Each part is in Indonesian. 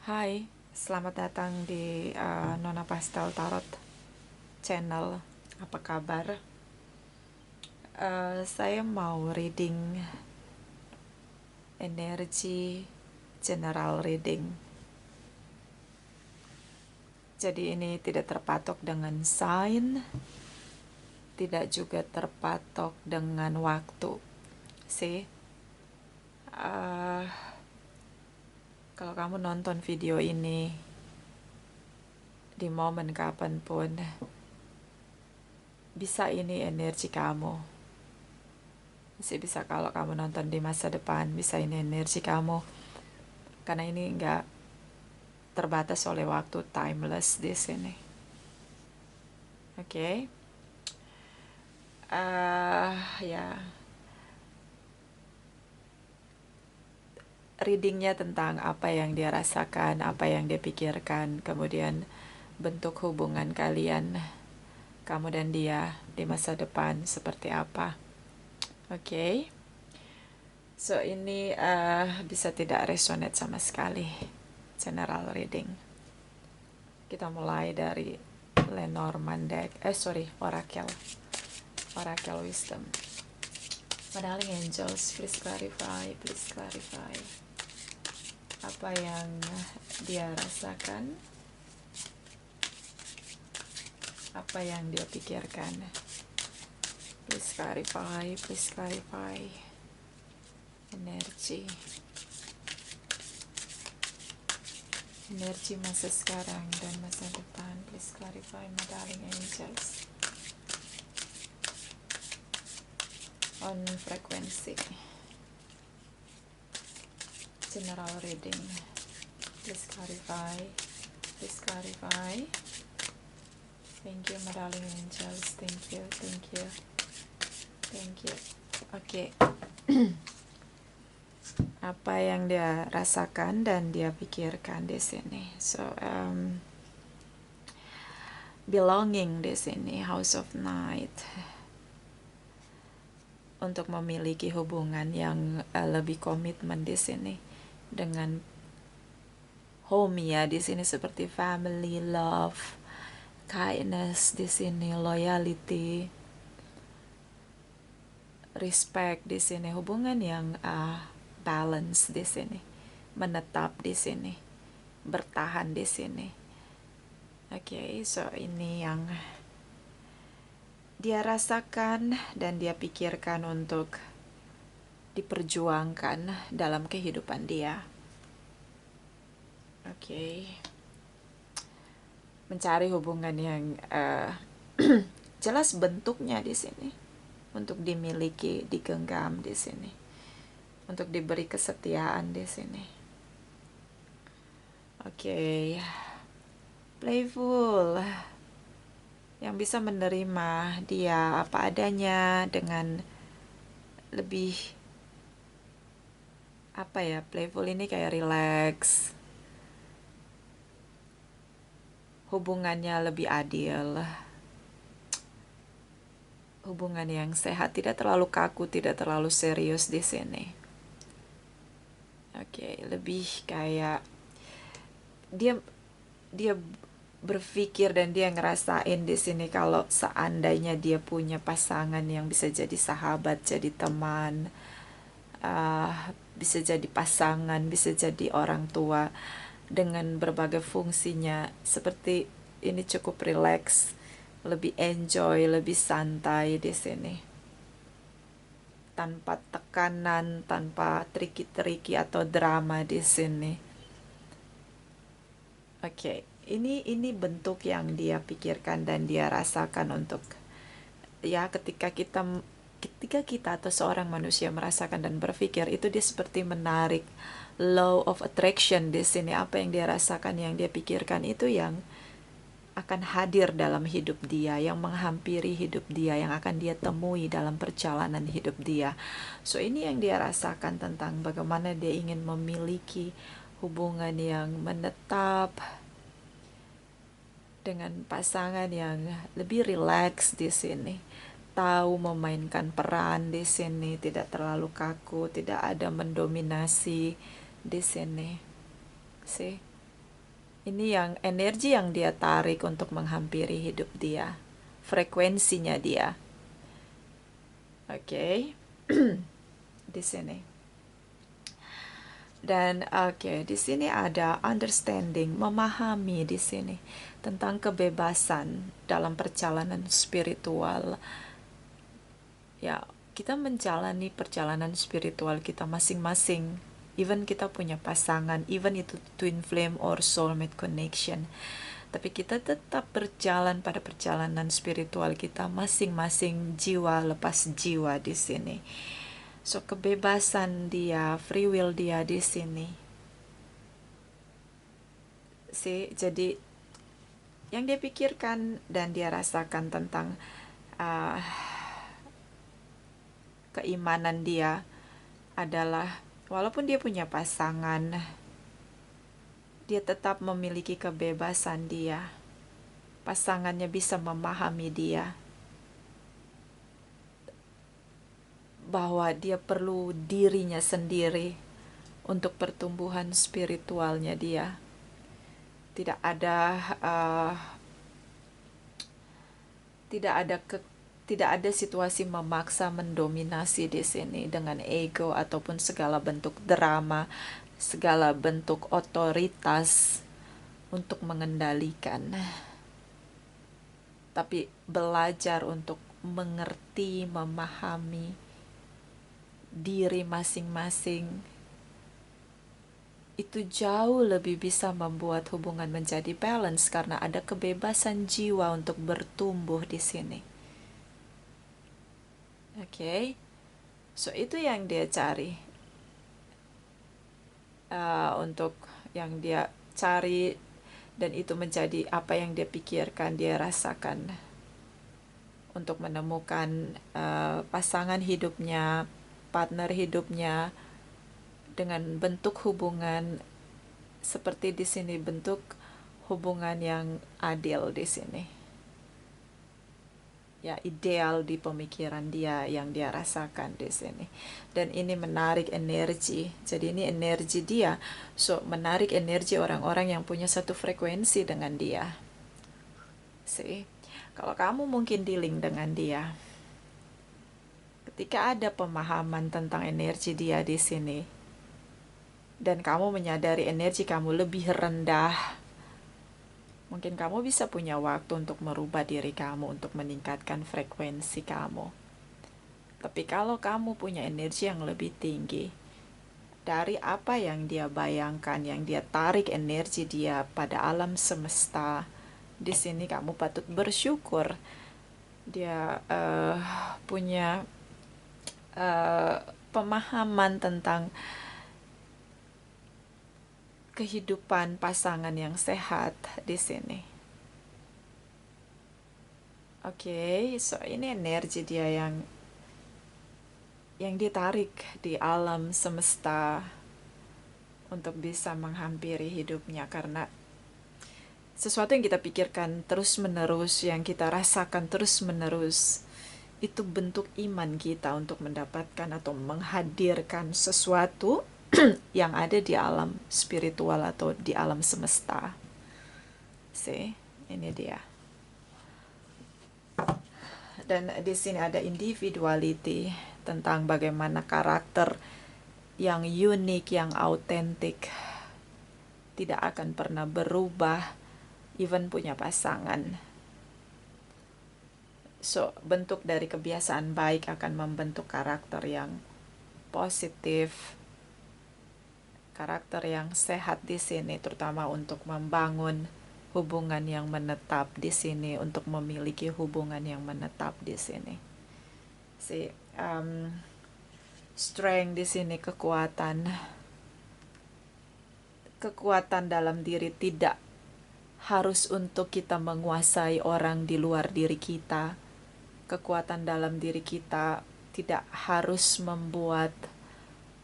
Hai, selamat datang di Nona Pastel Tarot Channel. Apa kabar? Saya mau reading energi general reading. Jadi ini tidak terpatok dengan sign, tidak juga terpatok dengan waktu. Sih, kalau kamu nonton video ini di momen kapanpun, bisa ini energi kamu. Masih bisa kalau kamu nonton di masa depan, bisa ini energi kamu. Karena ini nggak terbatas oleh waktu, timeless di sini. Oke. Ya. Readingnya tentang apa yang dia rasakan, apa yang dia pikirkan, kemudian bentuk hubungan kalian, kamu dan dia di masa depan seperti apa. Oke. So ini bisa tidak resonate sama sekali. General reading. Kita mulai dari Lenormand deck. Oracle Wisdom. My darling angels, please clarify, please clarify. Apa yang dia rasakan, apa yang dia pikirkan. Please clarify, please clarify. Energi masa sekarang dan masa depan. Please clarify, my darling angels. On frequency. General reading. Please clarify, please clarify. Thank you, my darling angels. Thank you, thank you, thank you. Oke. Apa yang dia rasakan dan dia pikirkan di sini. So, belonging di sini, House of Knight. Untuk memiliki hubungan yang lebih komitmen di sini dengan home ya di sini seperti family, love, kindness di sini, loyalty, respect di sini, hubungan yang balance di sini, menetap di sini, bertahan di sini. Oke, so ini yang dia rasakan dan dia pikirkan untuk diperjuangkan dalam kehidupan dia. Oke. Mencari hubungan yang jelas bentuknya di sini, untuk dimiliki, digenggam di sini, untuk diberi kesetiaan di sini. Oke. Playful, yang bisa menerima dia apa adanya dengan lebih playful ini kayak relax, hubungannya lebih adil, hubungan yang sehat, tidak terlalu kaku, tidak terlalu serius di sini. Oke, lebih kayak dia berpikir dan dia ngerasain di sini kalau seandainya dia punya pasangan yang bisa jadi sahabat, jadi teman, bisa jadi pasangan, bisa jadi orang tua dengan berbagai fungsinya, seperti ini cukup relax, lebih enjoy, lebih santai di sini, tanpa tekanan, tanpa triki-triki atau drama di sini. Oke, ini bentuk yang dia pikirkan dan dia rasakan untuk ya ketika kita atau seorang manusia merasakan dan berpikir itu, dia seperti menarik law of attraction di sini. Apa yang dia rasakan, yang dia pikirkan itu yang akan hadir dalam hidup dia, yang menghampiri hidup dia, yang akan dia temui dalam perjalanan hidup dia. So ini yang dia rasakan tentang bagaimana dia ingin memiliki hubungan yang menetap dengan pasangan yang lebih rileks di sini, tahu memainkan peran di sini, tidak terlalu kaku, tidak ada mendominasi di sini. See? Ini yang energi yang dia tarik untuk menghampiri hidup dia, frekuensinya dia. Oke. Di sini. Dan di sini ada understanding, memahami di sini tentang kebebasan dalam perjalanan spiritual. Ya, kita menjalani perjalanan spiritual kita masing-masing. Even kita punya pasangan, even itu twin flame or soulmate connection. Tapi kita tetap berjalan pada perjalanan spiritual kita masing-masing, jiwa lepas jiwa di sini. So kebebasan dia, free will dia di sini. Jadi yang dia pikirkan dan dia rasakan tentang uh, keimanan dia adalah walaupun dia punya pasangan, dia tetap memiliki kebebasan dia. Pasangannya bisa memahami dia bahwa dia perlu dirinya sendiri untuk pertumbuhan spiritualnya dia. Tidak ada tidak ada situasi memaksa mendominasi di sini dengan ego ataupun segala bentuk drama, segala bentuk otoritas untuk mengendalikan. Tapi belajar untuk mengerti, memahami diri masing-masing itu jauh lebih bisa membuat hubungan menjadi balance karena ada kebebasan jiwa untuk bertumbuh di sini. Oke. So itu yang dia cari. Untuk yang dia cari dan itu menjadi apa yang dia pikirkan, dia rasakan untuk menemukan pasangan hidupnya, partner hidupnya dengan bentuk hubungan seperti di sini, bentuk hubungan yang adil di sini. Ya, ideal di pemikiran dia yang dia rasakan di sini. Dan ini menarik energi. Jadi ini energi dia. So, menarik energi orang-orang yang punya satu frekuensi dengan dia. Kalau kamu mungkin dealing dengan dia, ketika ada pemahaman tentang energi dia di sini, dan kamu menyadari energi kamu lebih rendah, mungkin kamu bisa punya waktu untuk merubah diri kamu, untuk meningkatkan frekuensi kamu. Tapi kalau kamu punya energi yang lebih tinggi, dari apa yang dia bayangkan, yang dia tarik energi dia pada alam semesta, di sini kamu patut bersyukur. Dia punya pemahaman tentang kehidupan pasangan yang sehat di sini. Oke, so ini energi dia yang ditarik di alam semesta untuk bisa menghampiri hidupnya, karena sesuatu yang kita pikirkan terus-menerus, yang kita rasakan terus-menerus, itu bentuk iman kita untuk mendapatkan atau menghadirkan sesuatu yang ada di alam spiritual atau di alam semesta. Ini dia. Dan di sini ada individuality, tentang bagaimana karakter yang unik, yang autentik, tidak akan pernah berubah, even punya pasangan. So, bentuk dari kebiasaan baik akan membentuk karakter yang positif, karakter yang sehat di sini, terutama untuk membangun hubungan yang menetap di sini, untuk memiliki hubungan yang menetap di sini. Strength di sini, kekuatan dalam diri, tidak harus untuk kita menguasai orang di luar diri kita. Kekuatan dalam diri kita tidak harus membuat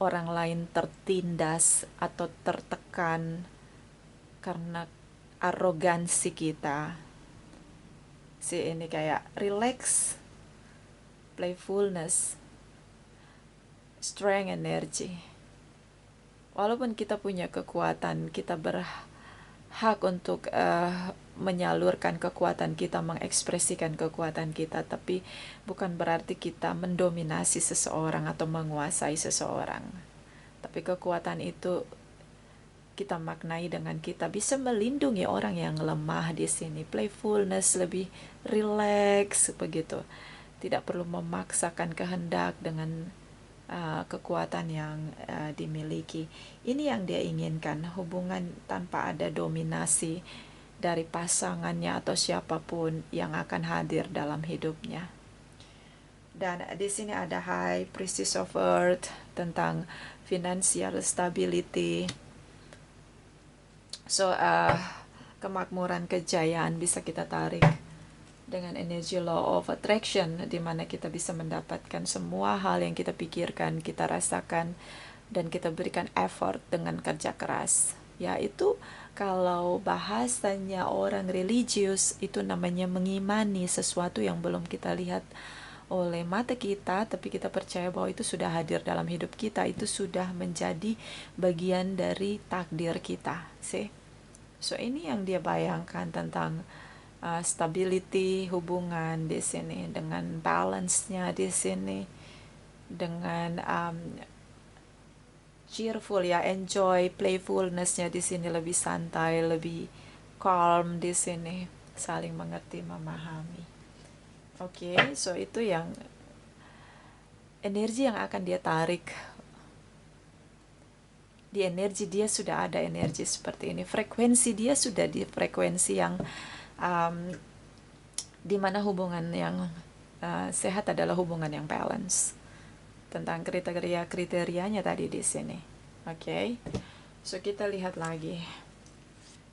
orang lain tertindas atau tertekan karena arogansi kita. Ini kayak relax, playfulness, strength, energy. Walaupun kita punya kekuatan, kita hak untuk menyalurkan kekuatan kita, mengekspresikan kekuatan kita, tapi bukan berarti kita mendominasi seseorang atau menguasai seseorang. Tapi kekuatan itu kita maknai dengan kita bisa melindungi orang yang lemah di sini. Playfulness, lebih relax begitu. Tidak perlu memaksakan kehendak dengan kekuatan yang dimiliki. Ini yang dia inginkan, hubungan tanpa ada dominasi dari pasangannya atau siapapun yang akan hadir dalam hidupnya. Dan di sini ada High Priestess of Earth tentang financial stability. So kemakmuran, kejayaan bisa kita tarik dengan energi law of attraction, di mana kita bisa mendapatkan semua hal yang kita pikirkan, kita rasakan, dan kita berikan effort dengan kerja keras. Yaitu kalau bahasanya orang religius itu namanya mengimani sesuatu yang belum kita lihat oleh mata kita, tapi kita percaya bahwa itu sudah hadir dalam hidup kita, itu sudah menjadi bagian dari takdir kita. So ini yang dia bayangkan tentang stability hubungan di sini, dengan balance-nya di sini, dengan cheerful ya, enjoy, playfulness-nya di sini lebih santai, lebih calm di sini, saling mengerti, memahami. Oke, so itu yang energi yang akan dia tarik. Di energi dia sudah ada energi seperti ini, frekuensi dia sudah di frekuensi yang di mana hubungan yang sehat adalah hubungan yang balance. Tentang kriterianya tadi di sini. Oke. So kita lihat lagi.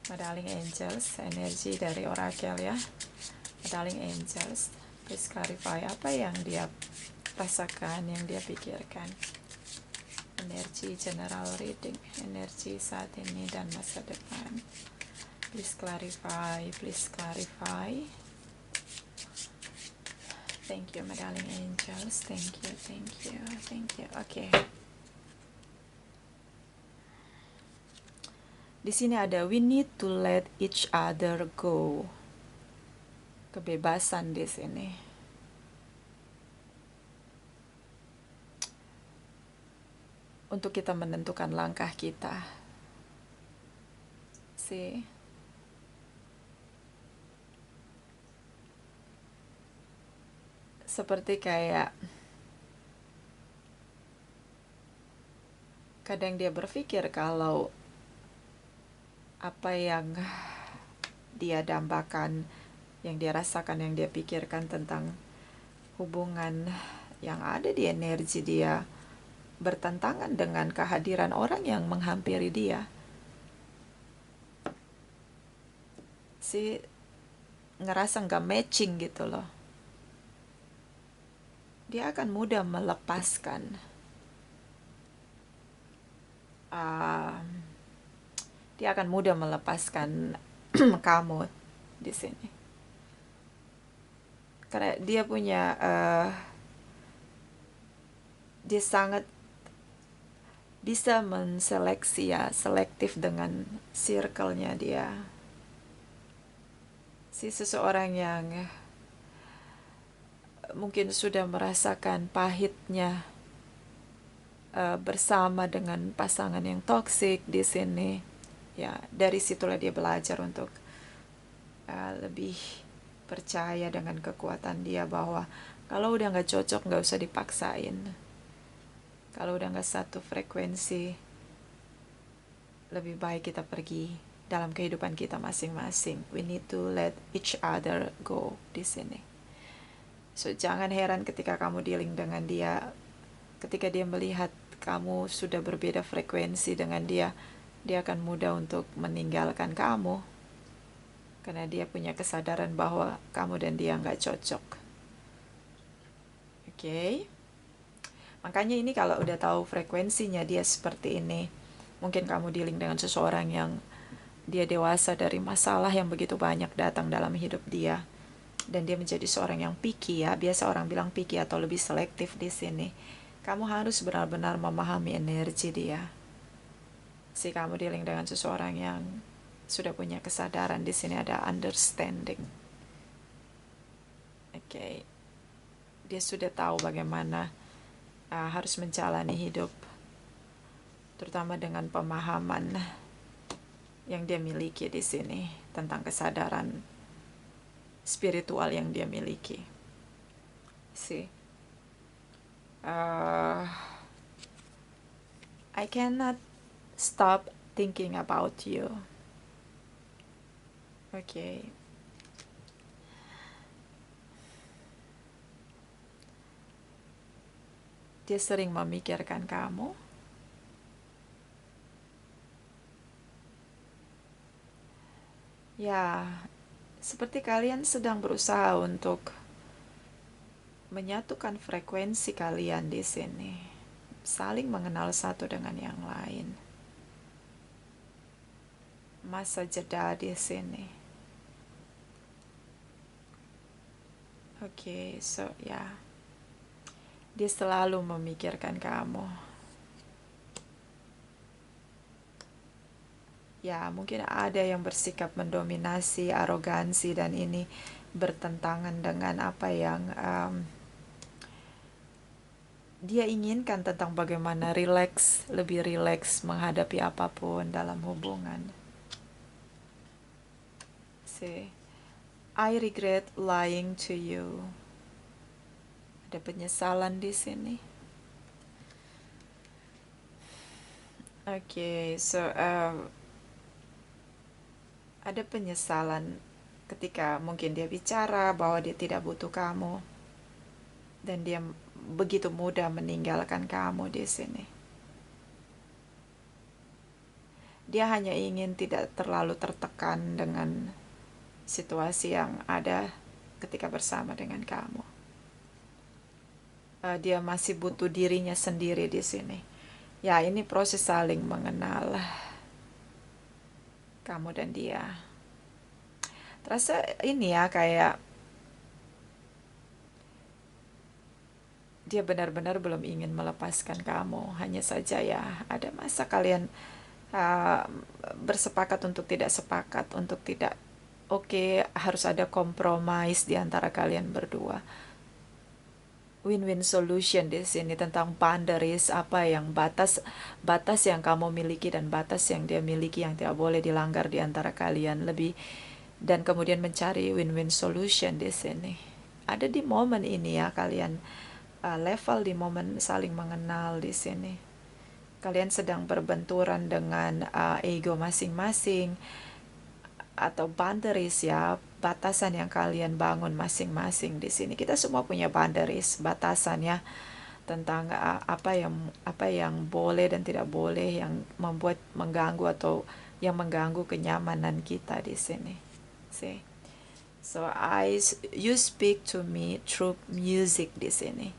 Darling Angels, energi dari Oracle ya. Darling Angels, please clarify apa yang dia rasakan, yang dia pikirkan. Energi general reading, energi saat ini dan masa depan. Please clarify, please clarify. Thank you, my darling angels. Thank you, thank you, thank you. Oke. Di sini ada we need to let each other go. Kebebasan di sini. Untuk kita menentukan langkah kita. Seperti kayak kadang dia berpikir kalau apa yang dia dambakan, yang dia rasakan, yang dia pikirkan tentang hubungan yang ada di energi dia bertentangan dengan kehadiran orang yang menghampiri dia. Ngerasa nggak matching gitu loh. Dia akan mudah melepaskan dia akan mudah melepaskan kamu di sini, karena dia punya dia sangat bisa menseleksi ya, selektif dengan circle-nya dia. Seseorang yang mungkin sudah merasakan pahitnya bersama dengan pasangan yang toksik di sini. Ya, dari situlah dia belajar untuk lebih percaya dengan kekuatan dia, bahwa kalau udah nggak cocok nggak usah dipaksain. Kalau udah nggak satu frekuensi, lebih baik kita pergi dalam kehidupan kita masing-masing. We need to let each other go di sini. So jangan heran ketika kamu dealing dengan dia, ketika dia melihat kamu sudah berbeda frekuensi dengan dia, dia akan mudah untuk meninggalkan kamu, karena dia punya kesadaran bahwa kamu dan dia nggak cocok. Oke. Makanya ini kalau udah tahu frekuensinya dia seperti ini, mungkin kamu dealing dengan seseorang yang dia dewasa dari masalah yang begitu banyak datang dalam hidup dia, dan dia menjadi seorang yang picky ya. Biasa orang bilang picky atau lebih selektif di sini. Kamu harus benar-benar memahami energi dia. Kamu dealing dengan seseorang yang sudah punya kesadaran. Di sini ada understanding. Oke. Dia sudah tahu bagaimana harus menjalani hidup, terutama dengan pemahaman yang dia miliki di sini tentang kesadaran spiritual yang dia miliki. See, I cannot stop thinking about you. Okay. Dia sering memikirkan kamu. Ya, seperti kalian sedang berusaha untuk menyatukan frekuensi kalian di sini, saling mengenal satu dengan yang lain. Masa jeda di sini. Oke, so ya, dia selalu memikirkan kamu. Ya, mungkin ada yang bersikap mendominasi, arogansi, dan ini bertentangan dengan apa yang dia inginkan tentang bagaimana lebih rileks menghadapi apapun dalam hubungan. See, I regret lying to you. Ada penyesalan di sini. Oke, so ada penyesalan ketika mungkin dia bicara bahwa dia tidak butuh kamu dan dia begitu mudah meninggalkan kamu di sini. Dia hanya ingin tidak terlalu tertekan dengan situasi yang ada ketika bersama dengan kamu. Dia masih butuh dirinya sendiri di sini. Ya, ini proses saling mengenal kamu dan dia. Terasa ini ya kayak dia benar-benar belum ingin melepaskan kamu. Hanya saja ya ada masa kalian bersepakat untuk tidak sepakat, untuk tidak harus ada kompromis di antara kalian berdua. Win-win solution di sini tentang boundaries, apa yang batas yang kamu miliki dan batas yang dia miliki yang tidak boleh dilanggar di antara kalian, dan kemudian mencari win-win solution di sini. Ada di momen ini ya kalian level di momen saling mengenal di sini. Kalian sedang berbenturan dengan ego masing-masing atau boundaries ya, batasan yang kalian bangun masing-masing di sini. Kita semua punya boundaries, batasan ya, tentang apa yang boleh dan tidak boleh, yang mengganggu atau yang mengganggu kenyamanan kita di sini. See? So you speak to me through music di sini.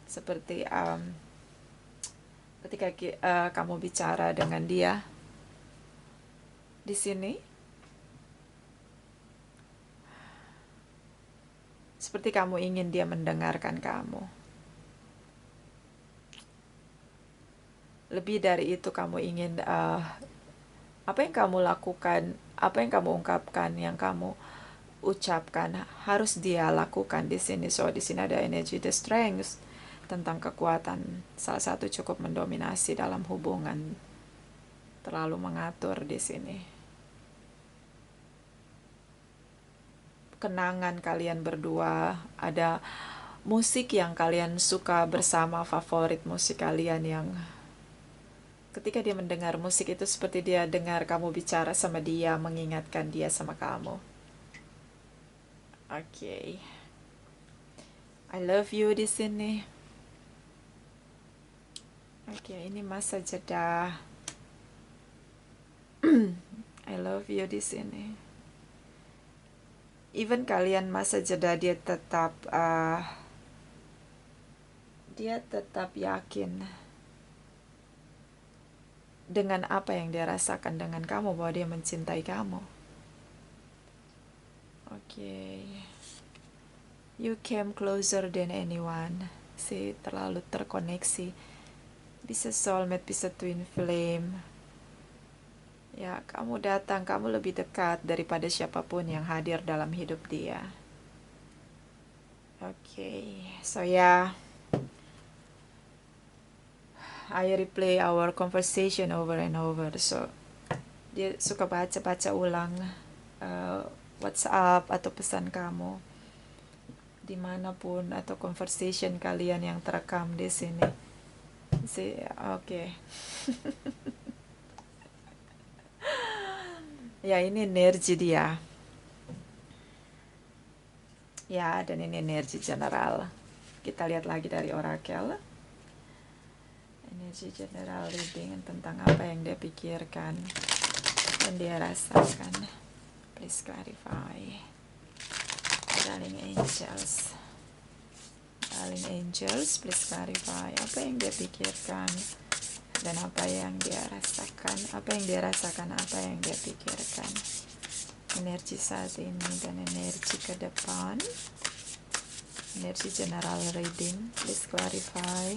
Seperti ketika kamu bicara dengan dia di sini, seperti kamu ingin dia mendengarkan kamu. Lebih dari itu, kamu ingin apa yang kamu lakukan, apa yang kamu ungkapkan, yang kamu ucapkan harus dia lakukan di sini. So di sini ada energy the strength tentang kekuatan. Salah satu cukup mendominasi dalam hubungan, terlalu mengatur di sini. Kenangan kalian berdua, ada musik yang kalian suka bersama, favorit musik kalian yang ketika dia mendengar musik itu seperti dia dengar kamu bicara sama dia, mengingatkan dia sama kamu. Oke. I love you di sini. Oke, ini masa jeda. I love you di sini. Even kalian masa jeda, dia tetap yakin dengan apa yang dia rasakan dengan kamu, bahwa dia mencintai kamu. Oke. You came closer than anyone. Terlalu terkoneksi. Bisa soulmate, bisa twin flame. Ya, kamu datang, kamu lebih dekat daripada siapapun yang hadir dalam hidup dia. Okay, so yeah, I replay our conversation over and over. So dia suka baca-baca ulang WhatsApp atau pesan kamu dimanapun, atau conversation kalian yang terekam di sini. Okay. Ya, ini energi dia. Ya, dan ini energi general. Kita lihat lagi dari oracle. Energi general reading tentang apa yang dia pikirkan dan dia rasakan. Please clarify. Darling angels. Darling angels, please clarify apa yang dia pikirkan dan apa yang dia rasakan. Apa yang dia rasakan, apa yang dia pikirkan. Energi saat ini dan energi ke depan. Energi general reading, please clarify.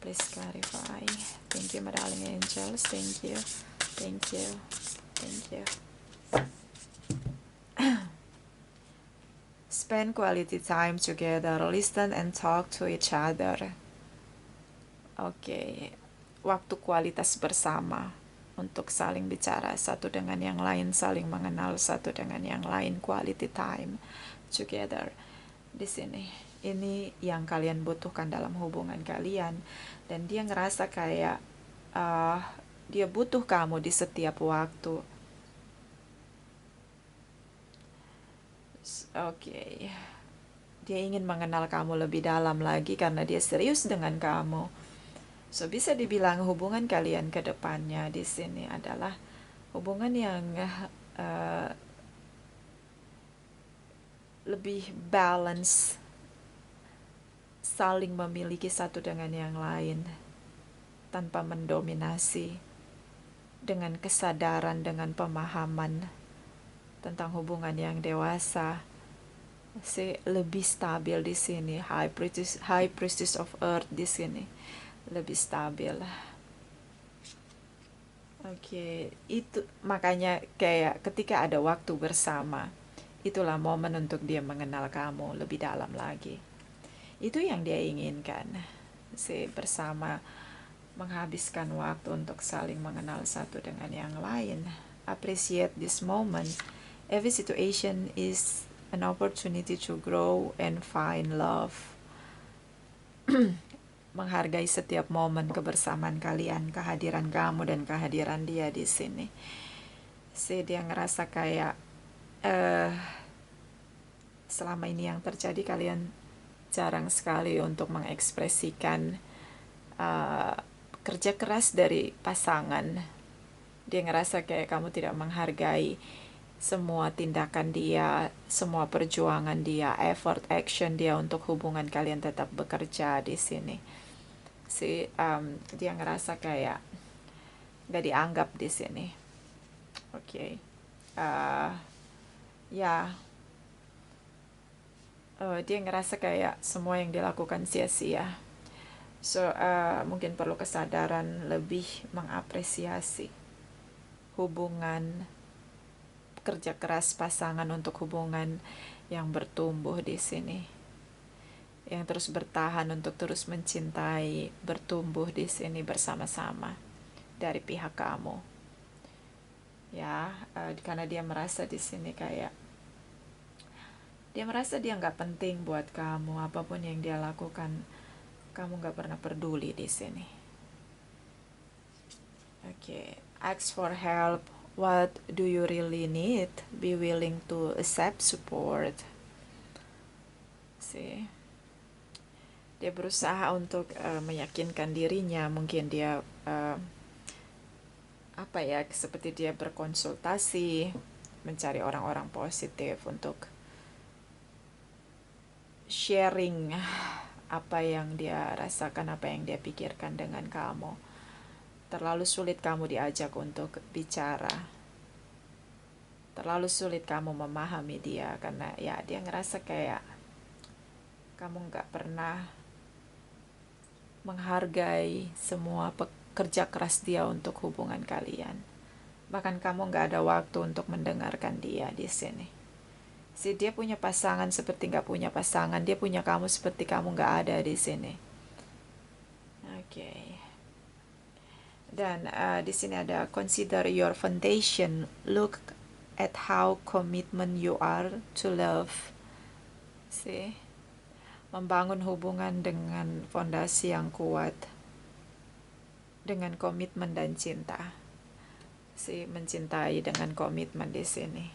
Please clarify. Thank you, my darling angels. Thank you. Thank you. Thank you. Spend quality time together. Listen and talk to each other. Oke. Waktu kualitas bersama untuk saling bicara satu dengan yang lain, saling mengenal satu dengan yang lain. Quality time together. Di sini. Ini yang kalian butuhkan dalam hubungan kalian. Dan dia ngerasa kayak dia butuh kamu di setiap waktu. Oke. Dia ingin mengenal kamu lebih dalam lagi karena dia serius dengan kamu. So bisa dibilang hubungan kalian ke depannya di sini adalah hubungan yang lebih balance, saling memiliki satu dengan yang lain tanpa mendominasi, dengan kesadaran, dengan pemahaman tentang hubungan yang dewasa. Lebih stabil di sini. High priestess of earth di sini lebih stabil. Oke, itu makanya kayak ketika ada waktu bersama, itulah momen untuk dia mengenal kamu lebih dalam lagi. Itu yang dia inginkan. Bersama menghabiskan waktu untuk saling mengenal satu dengan yang lain. Appreciate this moment. Every situation is an opportunity to grow and find love. Menghargai setiap momen kebersamaan kalian, kehadiran kamu dan kehadiran dia di sini. Dia ngerasa kayak selama ini yang terjadi kalian jarang sekali untuk mengekspresikan kerja keras dari pasangan. Dia ngerasa kayak kamu tidak menghargai semua tindakan dia, semua perjuangan dia, effort, action dia untuk hubungan kalian tetap bekerja di sini. Dia ngerasa kayak gak dianggap di sini. Oke. Dia ngerasa kayak semua yang dilakukan sia-sia. Mungkin perlu kesadaran lebih mengapresiasi hubungan kerja keras pasangan untuk hubungan yang bertumbuh di sini, yang terus bertahan untuk terus mencintai, bertumbuh di sini bersama-sama dari pihak kamu. Karena dia merasa di sini kayak dia merasa dia nggak penting buat kamu, apapun yang dia lakukan kamu nggak pernah peduli di sini. Oke. Ask for help. What do you really need? Be willing to accept support. Dia berusaha untuk meyakinkan dirinya. Mungkin dia seperti dia berkonsultasi, mencari orang-orang positif untuk sharing apa yang dia rasakan, apa yang dia pikirkan dengan kamu. Terlalu sulit kamu diajak untuk bicara. Terlalu sulit kamu memahami dia karena dia ngerasa kayak kamu gak pernah menghargai semua kerja keras dia untuk hubungan kalian. Bahkan kamu nggak ada waktu untuk mendengarkan dia di sini. Dia punya pasangan seperti nggak punya pasangan, dia punya kamu seperti kamu nggak ada di sini. Oke. Dan di sini ada consider your foundation. Look at how commitment you are to love. Membangun hubungan dengan fondasi yang kuat, dengan komitmen dan cinta. Mencintai dengan komitmen di sini.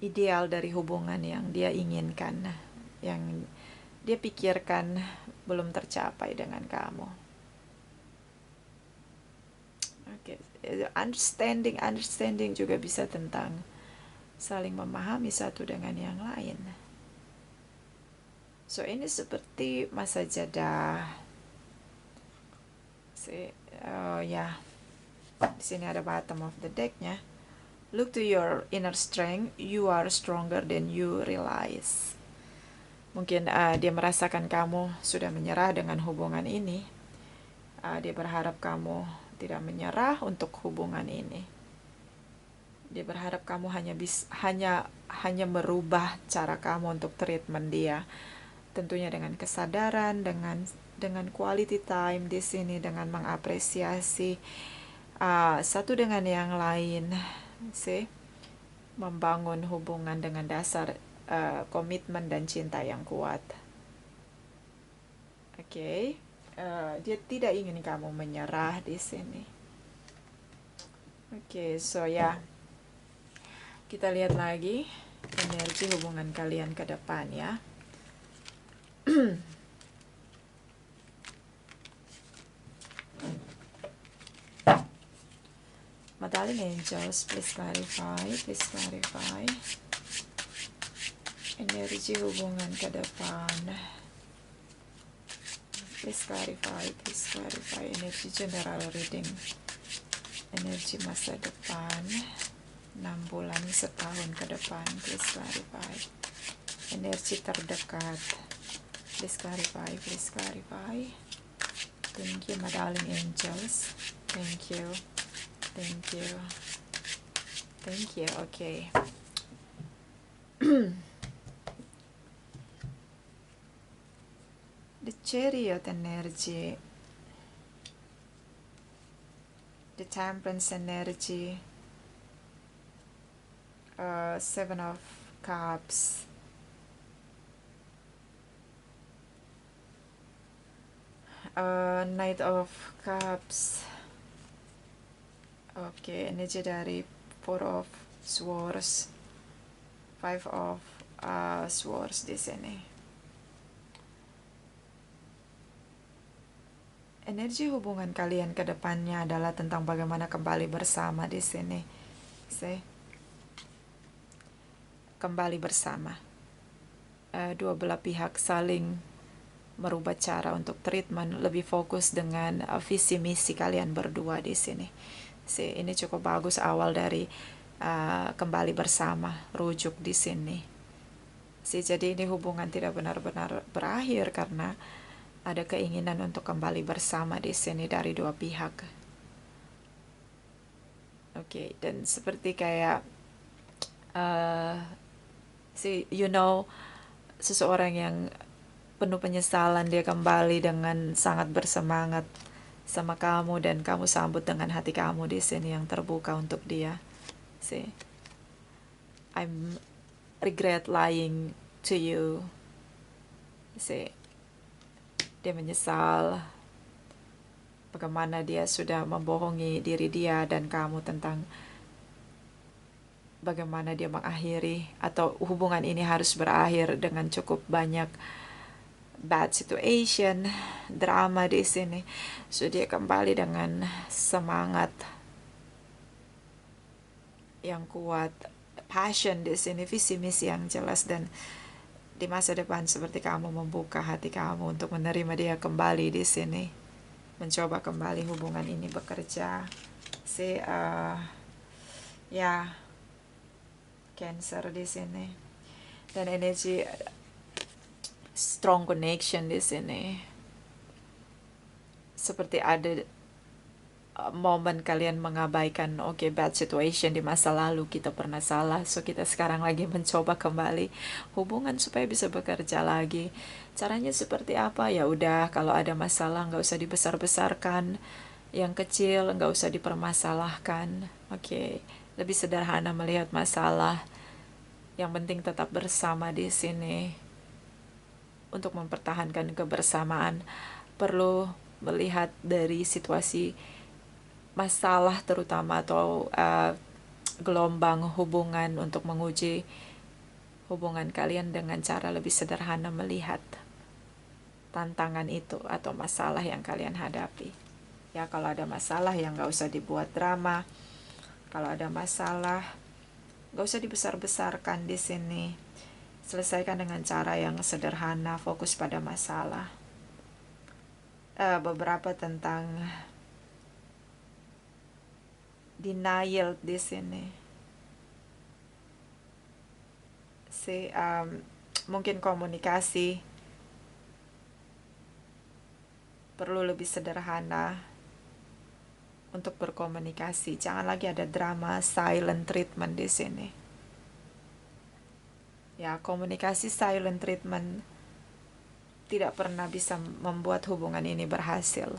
Ideal dari hubungan yang dia inginkan, yang dia pikirkan belum tercapai dengan kamu. Oke, understanding juga bisa tentang saling memahami satu dengan yang lain. So ini seperti masa jeda. Di sini ada bottom of the deck-nya. Look to your inner strength. You are stronger than you realize. Mungkin dia merasakan kamu sudah menyerah dengan hubungan ini. Dia berharap kamu tidak menyerah untuk hubungan ini. Dia berharap kamu hanya merubah cara kamu untuk treatment dia. Tentunya dengan kesadaran, dengan quality time di sini, dengan mengapresiasi satu dengan yang lain, membangun hubungan dengan dasar komitmen dan cinta yang kuat. Oke. Dia tidak ingin kamu menyerah di sini. Oke, so ya, kita lihat lagi energi hubungan kalian ke depan ya. My darling angels, please clarify energi hubungan ke depan. Please clarify energi general reading, energi masa depan 6 bulan setahun ke depan. Please clarify energi terdekat. Please clarify. Thank you, my darling angels. Thank you. Okay. The Chariot energy, the Temperance energy, Seven of Cups, Knight of Cups. Oke, energi dari Four of Swords, Five of Swords di sini. Energi hubungan kalian ke depannya adalah tentang bagaimana kembali bersama di sini. Kembali bersama. Dua belah pihak saling merubah cara untuk treatment, lebih fokus dengan visi misi kalian berdua di sini. Ini cukup bagus awal dari kembali bersama, rujuk di sini. Jadi ini hubungan tidak benar-benar berakhir karena ada keinginan untuk kembali bersama di sini dari dua pihak. Oke, dan seperti kayak seseorang yang penuh penyesalan, dia kembali dengan sangat bersemangat sama kamu dan kamu sambut dengan hati kamu di sini yang terbuka untuk dia. I'm regret lying to you. Dia menyesal bagaimana dia sudah membohongi diri dia dan kamu tentang bagaimana dia mengakhiri atau hubungan ini harus berakhir dengan cukup banyak bad situation, drama di sini. So dia kembali dengan semangat yang kuat, passion di sini, visi misi yang jelas, dan di masa depan seperti kamu membuka hati kamu untuk menerima dia kembali di sini, mencoba kembali hubungan ini bekerja. Cancer di sini, dan energi strong connection di sini, seperti ada momen kalian mengabaikan bad situation di masa lalu, kita pernah salah, so kita sekarang lagi mencoba kembali hubungan supaya bisa bekerja lagi. Caranya seperti apa? Ya udah, kalau ada masalah nggak usah dibesar-besarkan, yang kecil nggak usah dipermasalahkan. Lebih sederhana melihat masalah, yang penting tetap bersama di sini. Untuk mempertahankan kebersamaan perlu melihat dari situasi masalah terutama, atau gelombang hubungan, untuk menguji hubungan kalian dengan cara lebih sederhana melihat tantangan itu atau masalah yang kalian hadapi. Ya, kalau ada masalah yang nggak usah dibuat drama. Kalau ada masalah nggak usah dibesar-besarkan di sini. Selesaikan dengan cara yang sederhana, fokus pada masalah. Beberapa tentang denial di sini. Mungkin komunikasi perlu lebih sederhana untuk berkomunikasi. Jangan lagi ada drama, silent treatment di sini. Ya, komunikasi silent treatment tidak pernah bisa membuat hubungan ini berhasil.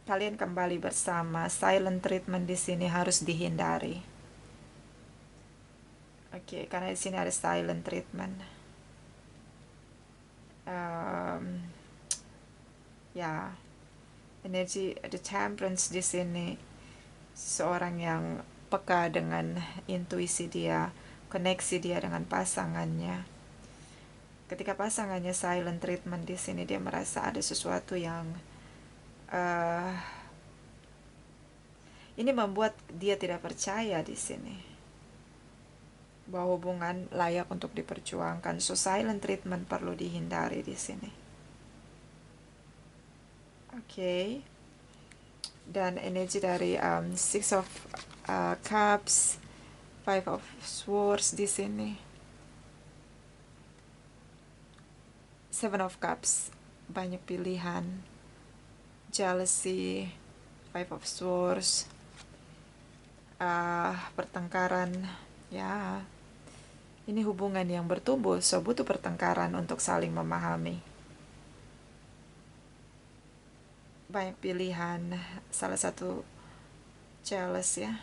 Kalian kembali bersama, silent treatment di sini harus dihindari. Karena di sini ada silent treatment. Energi the temperance di sini, seorang yang peka dengan intuisi dia, koneksi dia dengan pasangannya. Ketika pasangannya silent treatment di sini, dia merasa ada sesuatu yang ini membuat dia tidak percaya di sini bahwa hubungan layak untuk diperjuangkan. So silent treatment perlu dihindari di sini. Dan energi dari Six of Cups, Five of Swords di sini, Seven of Cups, banyak pilihan, jealousy, Five of Swords, pertengkaran. Ya, ini hubungan yang bertumbuh, so butuh pertengkaran untuk saling memahami. Banyak pilihan, salah satu jealous ya.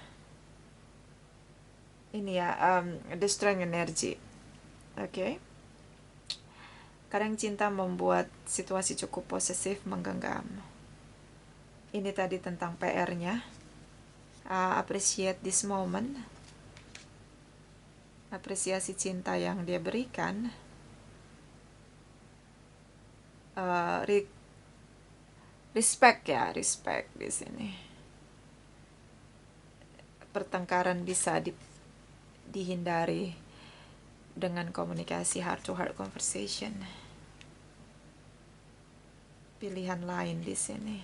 Ini ya, the strength energy. Kadang cinta membuat situasi cukup posesif, menggenggam. Ini tadi tentang PR-nya. Appreciate this moment. Apresiasi cinta yang dia berikan. Respect di sini. Pertengkaran bisa dihindari dengan komunikasi, heart to heart conversation. Pilihan lain di sini,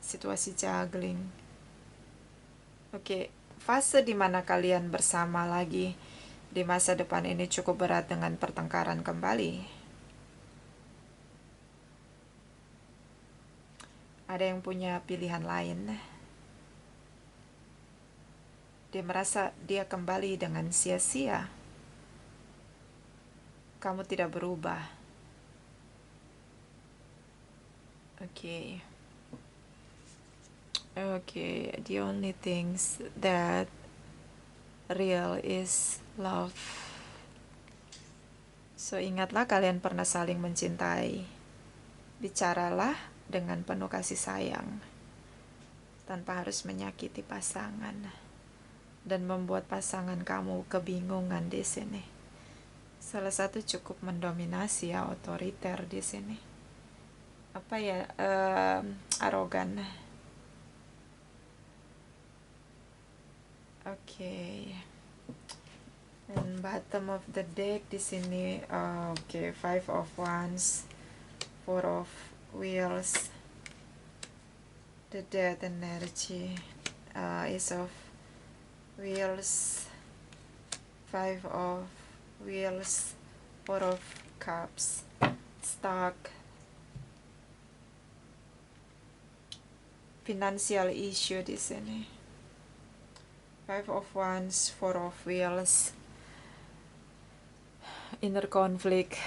situasi juggling. Fase di mana kalian bersama lagi di masa depan ini cukup berat dengan pertengkaran kembali. Ada yang punya pilihan lain. Dia merasa dia kembali dengan sia-sia. Kamu tidak berubah. The only things that real is love. So ingatlah, kalian pernah saling mencintai. Bicaralah dengan penuh kasih sayang, tanpa harus menyakiti pasangan dan membuat pasangan kamu kebingungan di sini. Salah satu cukup mendominasi ya, otoriter di sini. Arogan. And bottom of the deck di sini, Five of Wands, Four of Wheels, the Death energy, Ace of Wheels, Five of Wheels, Four of Cups, Stuck, financial issue di sini. Five of Wands, Four of Wheels, inner conflict.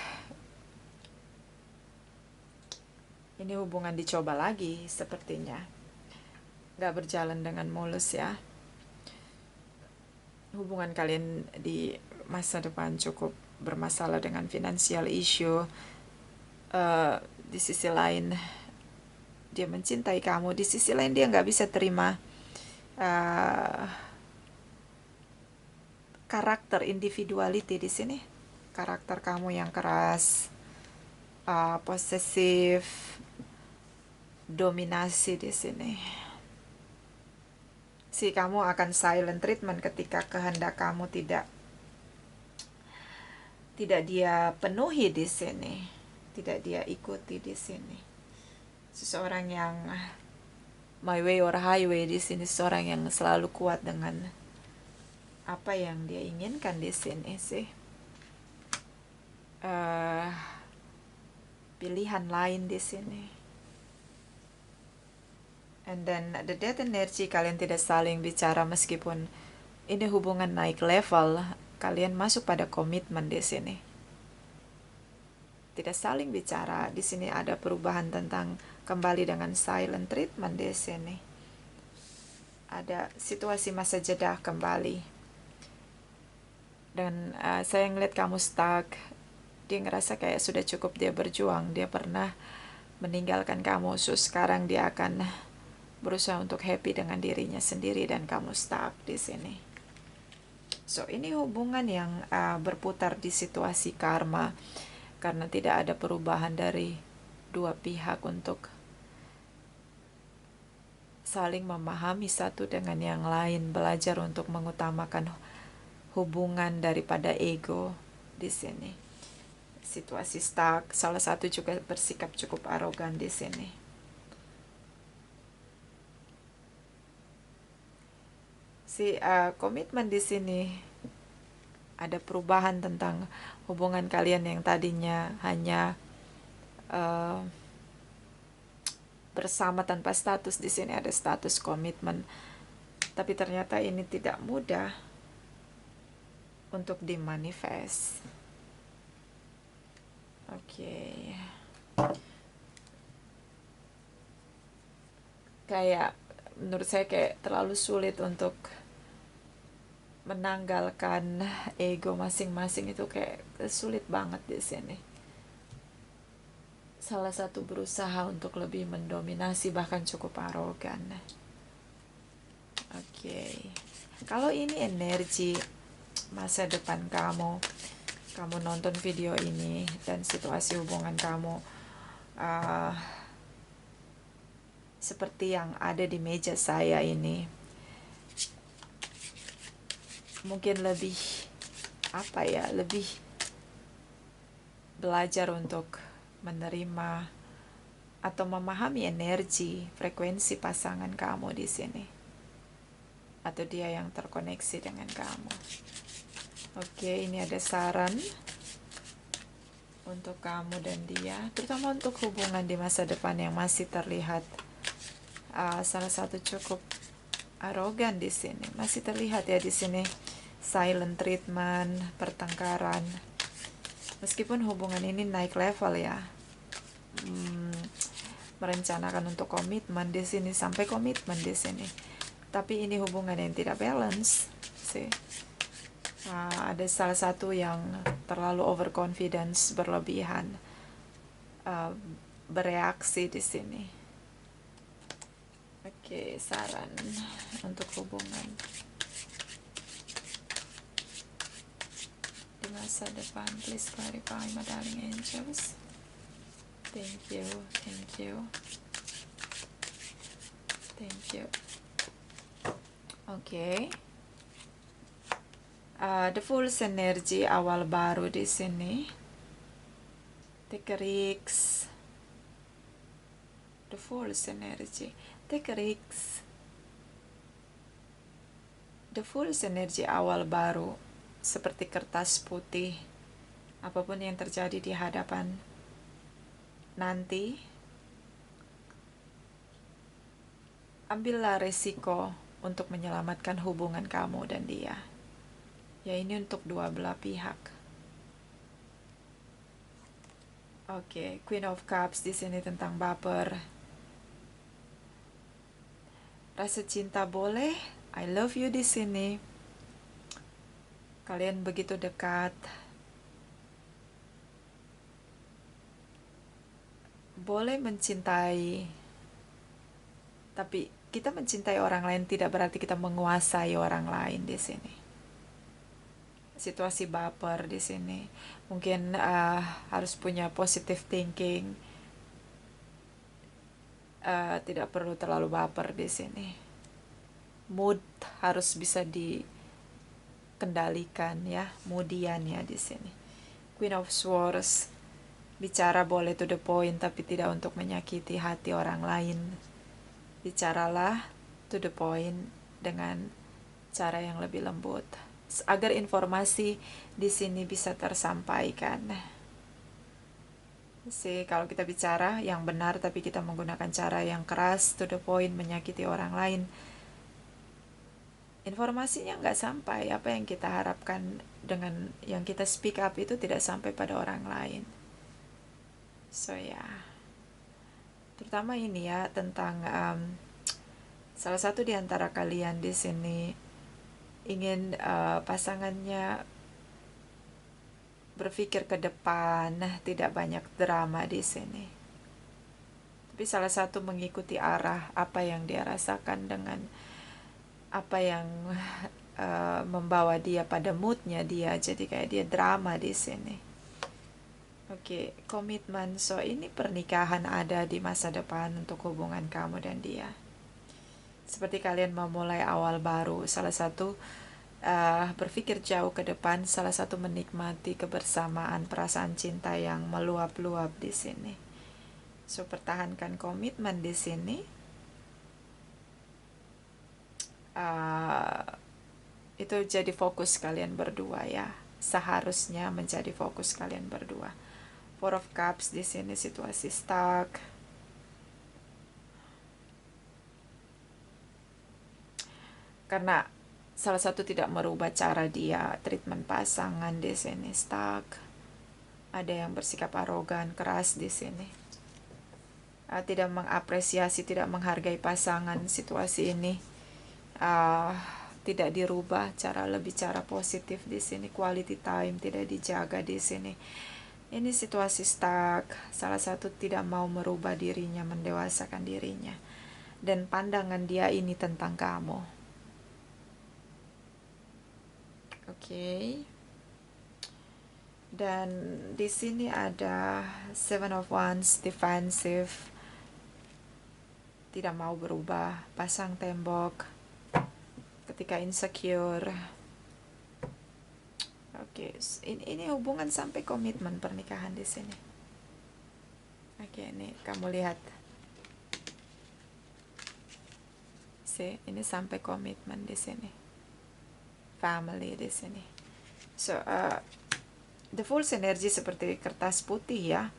Ini hubungan dicoba lagi sepertinya. Gak berjalan dengan mulus ya. Hubungan kalian di masa depan cukup bermasalah dengan financial issue. Di sisi lain dia mencintai kamu, di sisi lain dia nggak bisa terima karakter individuality di sini. Karakter kamu yang keras, posesif, dominasi di sini. Si kamu akan silent treatment ketika kehendak kamu tidak dia penuhi di sini, tidak dia ikuti di sini. Seseorang yang my way or highway di sini, seseorang yang selalu kuat dengan apa yang dia inginkan di sini sih. Pilihan lain di sini. And then the death energy, kalian tidak saling bicara meskipun ini hubungan naik level, kalian masuk pada komitmen di sini. Tidak saling bicara di sini, ada perubahan tentang kembali dengan silent treatment di sini. Ada situasi masa jeda kembali. Dan saya ngeliat kamu stuck. Dia ngerasa kayak sudah cukup dia berjuang. Dia pernah meninggalkan kamu. So sekarang dia akan berusaha untuk happy dengan dirinya sendiri dan kamu stuck di sini. So ini hubungan yang berputar di situasi karma karena tidak ada perubahan dari dua pihak untuk saling memahami satu dengan yang lain, belajar untuk mengutamakan hubungan daripada ego di sini. Situasi stuck, salah satu juga bersikap cukup arogan di sini. Komitmen di sini ada perubahan tentang hubungan kalian yang tadinya hanya bersama tanpa status. Di sini ada status komitmen, tapi ternyata ini tidak mudah untuk dimanifest. Oke. Kayak menurut saya kayak terlalu sulit untuk menanggalkan ego masing-masing, itu kayak sulit banget di sini. Salah satu berusaha untuk lebih mendominasi, bahkan cukup arogan. Oke. Kalau ini energi masa depan kamu nonton video ini dan situasi hubungan kamu seperti yang ada di meja saya ini, mungkin lebih lebih belajar untuk menerima atau memahami energi frekuensi pasangan kamu di sini, atau dia yang terkoneksi dengan kamu. Oke, ini ada saran untuk kamu dan dia, terutama untuk hubungan di masa depan yang masih terlihat salah satu cukup arogan di sini. Masih terlihat ya di sini silent treatment, pertengkaran. Meskipun hubungan ini naik level ya, merencanakan untuk komitmen di sini, sampai komitmen di sini, tapi ini hubungan yang tidak balance sih. Ada salah satu yang terlalu overconfidence, berlebihan, bereaksi di sini. Oke, saran untuk hubungan di masa depan, please clarify my darling angels. Thank you, thank you, thank you. Oke. The Fool's energy, awal baru di sini. Take a risk. The Fool's energy, take a risk. The Fool's energy, awal baru, seperti kertas putih. Apapun yang terjadi di hadapan nanti, ambillah resiko untuk menyelamatkan hubungan kamu dan dia. Ya, ini untuk dua belah pihak. Oke, Queen of Cups di sini tentang baper. Rasa cinta boleh, I love you di sini. Kalian begitu dekat. Boleh mencintai, tapi kita mencintai orang lain tidak berarti kita menguasai orang lain di sini. Situasi baper di sini. Mungkin harus punya positive thinking. Tidak perlu terlalu baper di sini. Mood harus bisa dikendalikan ya, moodian ya di sini. Queen of Swords, bicara boleh to the point tapi tidak untuk menyakiti hati orang lain. Bicaralah to the point dengan cara yang lebih lembut agar informasi di sini bisa tersampaikan. Kalau kita bicara yang benar tapi kita menggunakan cara yang keras, to the point, menyakiti orang lain, informasinya nggak sampai. Apa yang kita harapkan dengan yang kita speak up itu tidak sampai pada orang lain. So ya, terutama ini ya tentang salah satu di antara kalian di sini ingin pasangannya berpikir ke depan, tidak banyak drama di sini. Tapi salah satu mengikuti arah apa yang dia rasakan dengan apa yang membawa dia pada moodnya dia. Jadi kayak dia drama di sini. Oke, komitmen. So ini pernikahan ada di masa depan untuk hubungan kamu dan dia. Seperti kalian memulai awal baru. Salah satu berpikir jauh ke depan, salah satu menikmati kebersamaan, perasaan cinta yang meluap-luap di sini. So pertahankan komitmen di sini. Itu jadi fokus kalian berdua ya. Seharusnya menjadi fokus kalian berdua. Four of Cups di sini situasi stuck. Karena salah satu tidak merubah cara dia treatment pasangan di sini, stuck. Ada yang bersikap arogan, keras di sini. Tidak mengapresiasi, tidak menghargai pasangan. Situasi ini tidak dirubah, lebih cara positif di sini. Quality time tidak dijaga di sini. Ini situasi stuck. Salah satu tidak mau merubah dirinya, mendewasakan dirinya. Dan pandangan dia ini tentang kamu. Oke. Dan di sini ada Seven of Wands, defensive, tidak mau berubah, pasang tembok, ketika insecure. Oke, ini hubungan sampai komitmen pernikahan di sini. Oke, ini kamu lihat. Ini sampai komitmen di sini. Family di sini. So, the Fool's energy seperti kertas putih ya.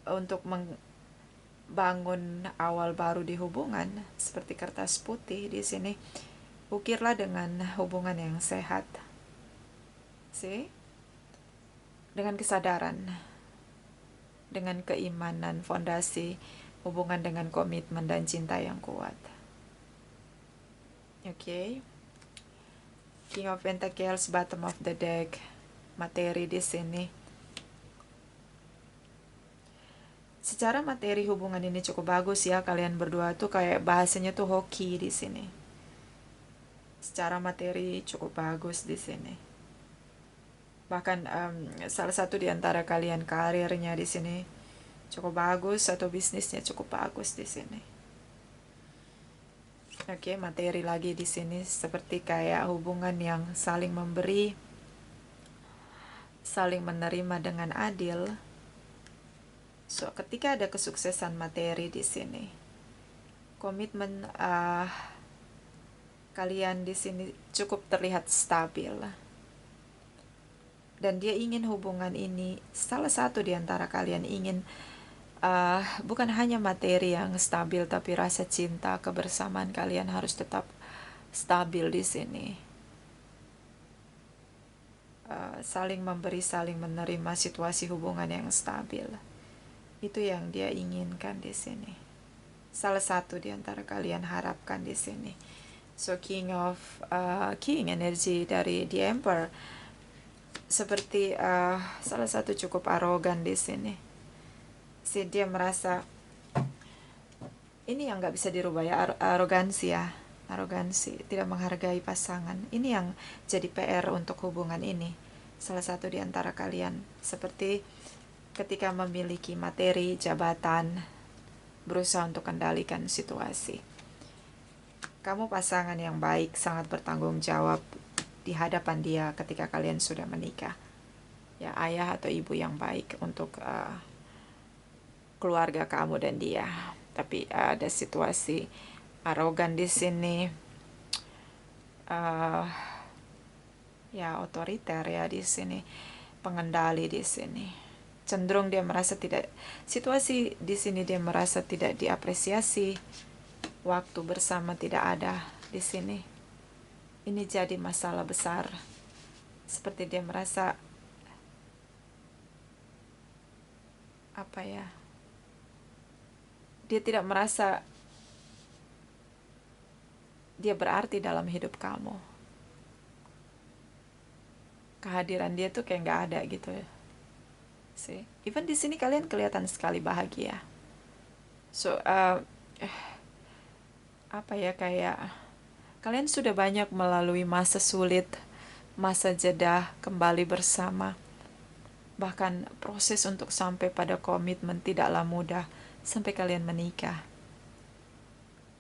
Untuk membangun awal baru di hubungan seperti kertas putih di sini. Ukirlah dengan hubungan yang sehat. Dengan kesadaran, dengan keimanan, fondasi hubungan dengan komitmen dan cinta yang kuat. Oke. King of Pentacles, bottom of the deck, materi di sini. Secara materi hubungan ini cukup bagus ya, kalian berdua tuh kayak bahasanya tuh hoki di sini. Secara materi cukup bagus di sini. Bahkan salah satu di antara kalian karirnya di sini cukup bagus atau bisnisnya cukup bagus di sini. Oke, materi lagi di sini seperti kayak hubungan yang saling memberi, saling menerima dengan adil. So, ketika ada kesuksesan materi di sini, komitmen kalian di sini cukup terlihat stabil. Dan dia ingin hubungan ini, salah satu di antara kalian ingin bukan hanya materi yang stabil, tapi rasa cinta, kebersamaan kalian harus tetap stabil di sini. Saling memberi, saling menerima, situasi hubungan yang stabil. Itu yang dia inginkan di sini. Salah satu di antara kalian harapkan di sini. So King energi dari The Emperor seperti salah satu cukup arogan di sini. Dia merasa ini yang nggak bisa dirubah ya, arogansi ya. Arogansi, tidak menghargai pasangan. Ini yang jadi PR untuk hubungan ini. Salah satu di antara kalian seperti ketika memiliki materi, jabatan, berusaha untuk kendalikan situasi. Kamu pasangan yang baik, sangat bertanggung jawab di hadapan dia ketika kalian sudah menikah. Ya, ayah atau ibu yang baik untuk keluarga kamu dan dia. Tapi ada situasi arogan di sini, ya otoriter ya di sini, pengendali di sini. Cenderung dia merasa tidak, situasi di sini dia merasa tidak diapresiasi, waktu bersama tidak ada di sini. Ini jadi masalah besar. Seperti dia merasa apa ya? Dia tidak merasa dia berarti dalam hidup kamu. Kehadiran dia tuh kayak nggak ada gitu ya. See, even di sini kalian kelihatan sekali bahagia. So apa ya, kayak kalian sudah banyak melalui masa sulit, masa jeda kembali bersama. Bahkan proses untuk sampai pada komitmen tidaklah mudah sampai kalian menikah.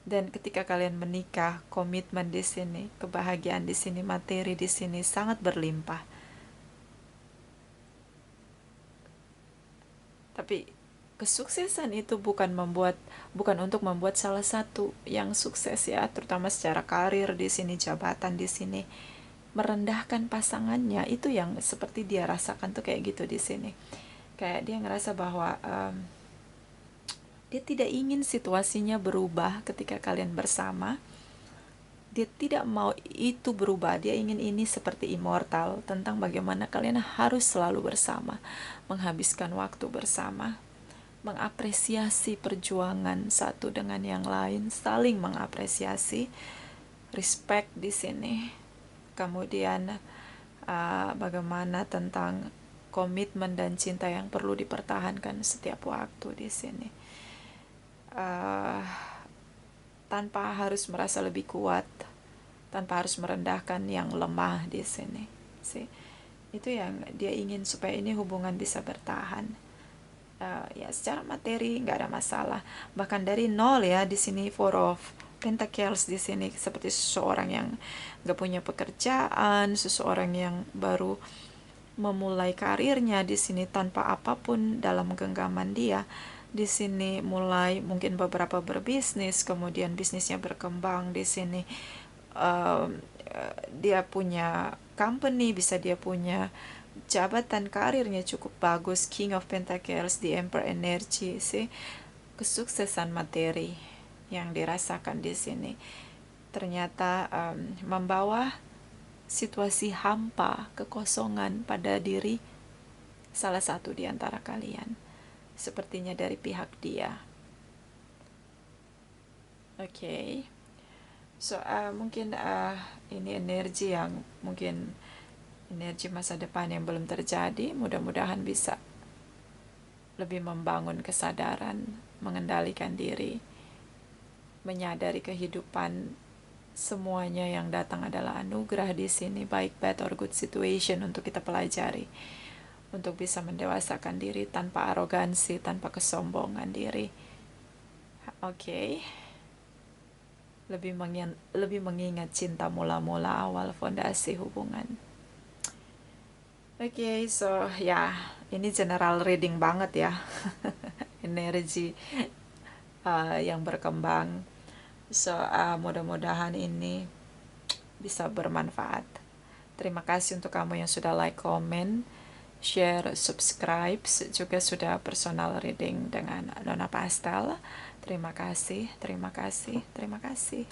Dan ketika kalian menikah, komitmen di sini, kebahagiaan di sini, materi di sini sangat berlimpah. Tapi kesuksesan itu bukan untuk membuat salah satu yang sukses ya, terutama secara karir di sini, jabatan di sini, merendahkan pasangannya. Itu yang seperti dia rasakan tuh kayak gitu di sini. Kayak dia ngerasa bahwa dia tidak ingin situasinya berubah ketika kalian bersama. Dia tidak mau itu berubah. Dia ingin ini seperti immortal, tentang bagaimana kalian harus selalu bersama, menghabiskan waktu bersama, mengapresiasi perjuangan satu dengan yang lain, saling mengapresiasi, respect di sini. Kemudian bagaimana tentang komitmen dan cinta yang perlu dipertahankan setiap waktu di sini. Tanpa harus merasa lebih kuat, tanpa harus merendahkan yang lemah di sini. Itu yang dia ingin, supaya ini hubungan bisa bertahan. Ya secara materi nggak ada masalah. Bahkan dari nol ya di sini, Four of Pentacles di sini seperti seseorang yang nggak punya pekerjaan, seseorang yang baru memulai karirnya di sini tanpa apapun dalam genggaman dia. Di sini mulai mungkin beberapa berbisnis, kemudian bisnisnya berkembang di sini. Dia punya company, bisa dia punya jabatan, karirnya cukup bagus. King of Pentacles, the Emperor energy sih, kesuksesan materi yang dirasakan di sini ternyata membawa situasi hampa, kekosongan pada diri salah satu di antara kalian, sepertinya dari pihak dia. Okay. So mungkin ini energi yang mungkin energi masa depan yang belum terjadi. Mudah-mudahan bisa lebih membangun kesadaran, mengendalikan diri, menyadari kehidupan semuanya yang datang adalah anugerah di sini, baik bad or good situation untuk kita pelajari, untuk bisa mendewasakan diri tanpa arogansi, tanpa kesombongan diri. Okay. Lebih mengingat cinta mula-mula awal fondasi hubungan. Okay, so ya, ini general reading banget ya. Energi yang berkembang. So mudah-mudahan ini bisa bermanfaat. Terima kasih untuk kamu yang sudah like, komen, share, subscribe, juga sudah personal reading dengan Nona Pastel. Terima kasih, terima kasih, terima kasih.